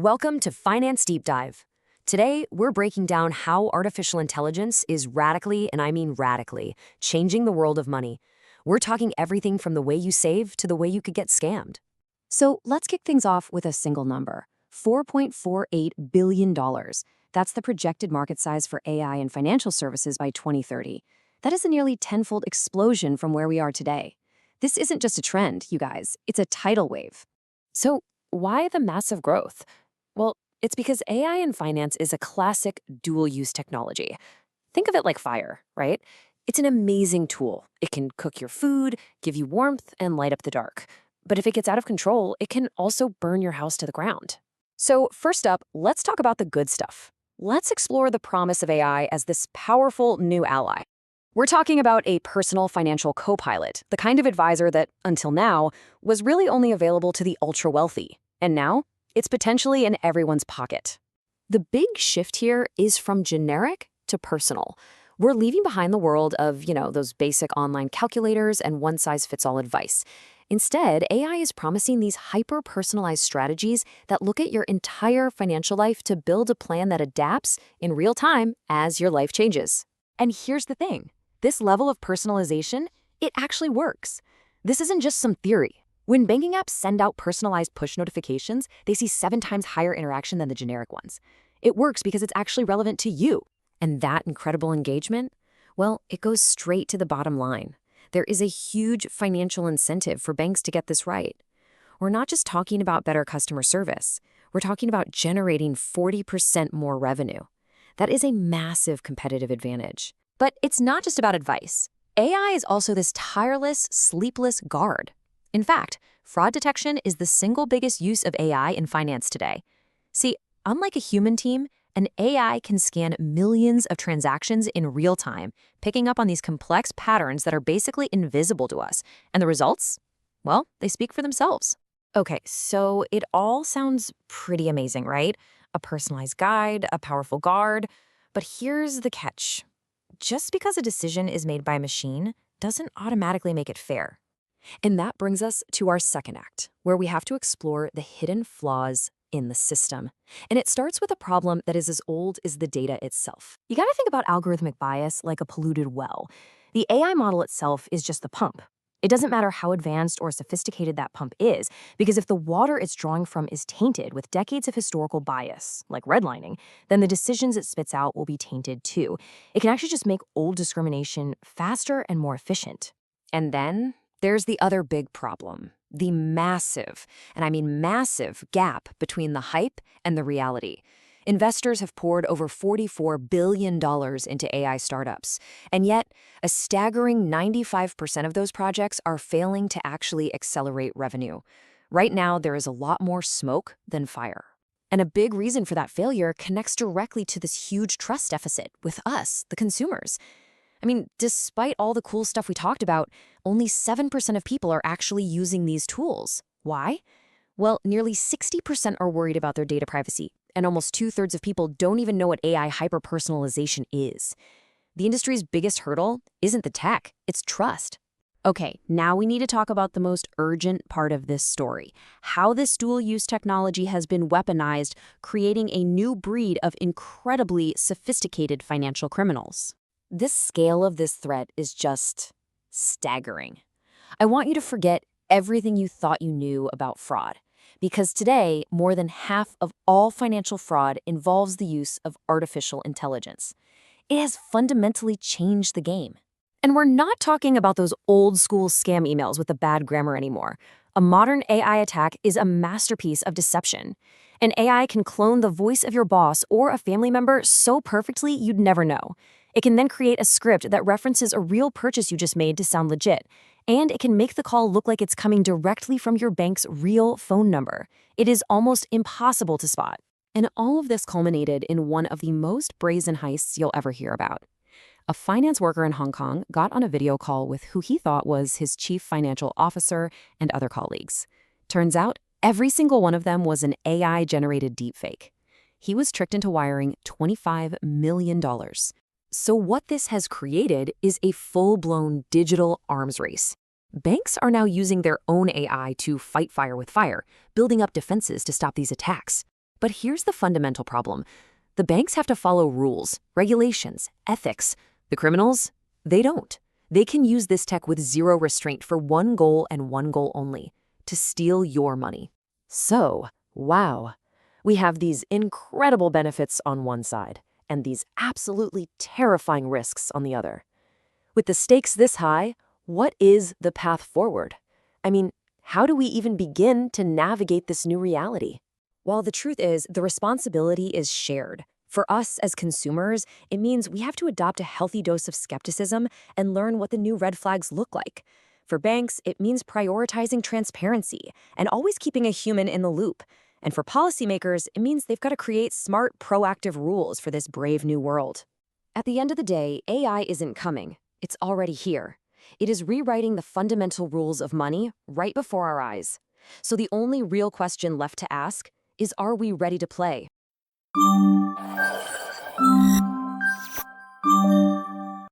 Welcome to Finance Deep Dive. Today, we're breaking down how artificial intelligence is radically, and I mean radically, changing the world of money. We're talking everything from the way you save to the way you could get scammed. So let's kick things off with a single number, $4.48 billion. That's the projected market size for AI and financial services by 2030. That is a nearly tenfold explosion from where we are today. This isn't just a trend, you guys. It's a tidal wave. So, why the massive growth? Well, it's because AI in finance is a classic dual-use technology. Think of it like fire, right? It's an amazing tool. It can cook your food, give you warmth, and light up the dark. But if it gets out of control, it can also burn your house to the ground. So first up, let's talk about the good stuff. Let's explore the promise of AI as this powerful new ally. We're talking about a personal financial co-pilot, the kind of advisor that, until now, was really only available to the ultra-wealthy. And now, it's potentially in everyone's pocket. The big shift here is from generic to personal. We're leaving behind the world of, those basic online calculators and one-size-fits-all advice. Instead, AI is promising these hyper-personalized strategies that look at your entire financial life to build a plan that adapts in real time as your life changes. And here's the thing. This level of personalization, it actually works. This isn't just some theory. When banking apps send out personalized push notifications, they see 7 times higher interaction than the generic ones. It works because it's actually relevant to you. And that incredible engagement, well, it goes straight to the bottom line. There is a huge financial incentive for banks to get this right. We're not just talking about better customer service. We're talking about generating 40% more revenue. That is a massive competitive advantage. But it's not just about advice. AI is also this tireless, sleepless guard. In fact, fraud detection is the single biggest use of AI in finance today. See, unlike a human team, an AI can scan millions of transactions in real time, picking up on these complex patterns that are basically invisible to us. And the results? Well, they speak for themselves. Okay, so it all sounds pretty amazing, right? A personalized guide, a powerful guard. But here's the catch. Just because a decision is made by a machine doesn't automatically make it fair. And that brings us to our second act, where we have to explore the hidden flaws in the system. And it starts with a problem that is as old as the data itself. You gotta think about algorithmic bias like a polluted well. The AI model itself is just the pump. It doesn't matter how advanced or sophisticated that pump is, because if the water it's drawing from is tainted with decades of historical bias, like redlining, then the decisions it spits out will be tainted too. It can actually just make old discrimination faster and more efficient. And then there's the other big problem, the massive, and I mean massive, gap between the hype and the reality. Investors have poured over $44 billion into AI startups, and yet a staggering 95% of those projects are failing to actually accelerate revenue. Right now, there is a lot more smoke than fire. And a big reason for that failure connects directly to this huge trust deficit with us, the consumers. I mean, despite all the cool stuff we talked about, only 7% of people are actually using these tools. Why? Well, nearly 60% are worried about their data privacy, and almost 2/3 of people don't even know what AI hyper-personalization is. The industry's biggest hurdle isn't the tech, it's trust. Okay, now we need to talk about the most urgent part of this story, how this dual-use technology has been weaponized, creating a new breed of incredibly sophisticated financial criminals. The scale of this threat is just staggering. I want you to forget everything you thought you knew about fraud, because today, more than half of all financial fraud involves the use of artificial intelligence. It has fundamentally changed the game. And we're not talking about those old-school scam emails with the bad grammar anymore. A modern AI attack is a masterpiece of deception. An AI can clone the voice of your boss or a family member so perfectly you'd never know. It can then create a script that references a real purchase you just made to sound legit. And it can make the call look like it's coming directly from your bank's real phone number. It is almost impossible to spot. And all of this culminated in one of the most brazen heists you'll ever hear about. A finance worker in Hong Kong got on a video call with who he thought was his chief financial officer and other colleagues. Turns out, every single one of them was an AI-generated deepfake. He was tricked into wiring $25 million. So what this has created is a full-blown digital arms race. Banks are now using their own AI to fight fire with fire, building up defenses to stop these attacks. But here's the fundamental problem. The banks have to follow rules, regulations, ethics. The criminals, they don't. They can use this tech with zero restraint for one goal and one goal only: to steal your money. So, wow, we have these incredible benefits on one side and these absolutely terrifying risks on the other. With the stakes this high, what is the path forward? I mean, how do we even begin to navigate this new reality? While the truth is, the responsibility is shared. For us as consumers, it means we have to adopt a healthy dose of skepticism and learn what the new red flags look like. For banks, it means prioritizing transparency and always keeping a human in the loop. And for policymakers, it means they've got to create smart, proactive rules for this brave new world. At the end of the day, AI isn't coming. It's already here. It is rewriting the fundamental rules of money right before our eyes. So the only real question left to ask is, are we ready to play?